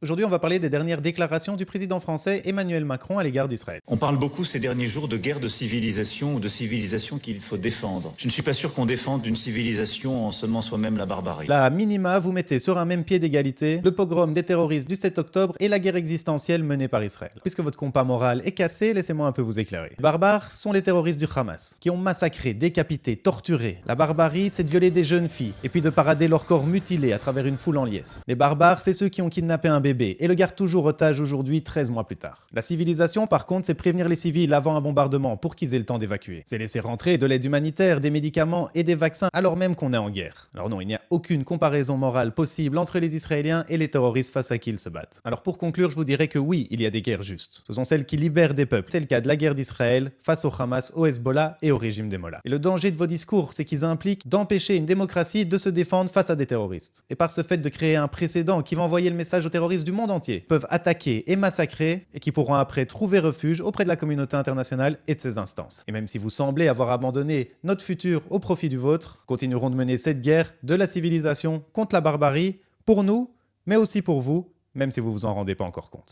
Aujourd'hui, on va parler des dernières déclarations du président français Emmanuel Macron à l'égard d'Israël. On parle beaucoup ces derniers jours de guerre de civilisation ou de civilisation qu'il faut défendre. Je ne suis pas sûr qu'on défende une civilisation en semant soi-même la barbarie. Là, à minima, vous mettez sur un même pied d'égalité le pogrom des terroristes du 7 octobre et la guerre existentielle menée par Israël. Puisque votre compas moral est cassé, laissez-moi un peu vous éclairer. Les barbares sont les terroristes du Hamas, qui ont massacré, décapité, torturé. La barbarie, c'est de violer des jeunes filles, et puis de parader leur corps mutilé à travers une foule en liesse. Les barbares, c'est ceux qui ont kidnappé un bébé et le gardent toujours otage aujourd'hui, 13 mois plus tard. La civilisation, par contre, c'est prévenir les civils avant un bombardement pour qu'ils aient le temps d'évacuer. C'est laisser rentrer de l'aide humanitaire, des médicaments et des vaccins alors même qu'on est en guerre. Alors non, il n'y a aucune comparaison morale possible entre les Israéliens et les terroristes face à qui ils se battent. Alors pour conclure, je vous dirais que oui, il y a des guerres justes. Ce sont celles qui libèrent des peuples. C'est le cas de la guerre d'Israël face au Hamas, au Hezbollah et au régime des Mollahs. Et le danger de vos discours, c'est qu'ils impliquent d'empêcher une démocratie de se défendre face à des terroristes. Et par ce fait de créer un précédent qui va envoyer le message aux terroristes du monde entier, peuvent attaquer et massacrer et qui pourront après trouver refuge auprès de la communauté internationale et de ses instances. Et même si vous semblez avoir abandonné notre futur au profit du vôtre, continuerons de mener cette guerre de la civilisation contre la barbarie, pour nous, mais aussi pour vous, même si vous vous en rendez pas encore compte.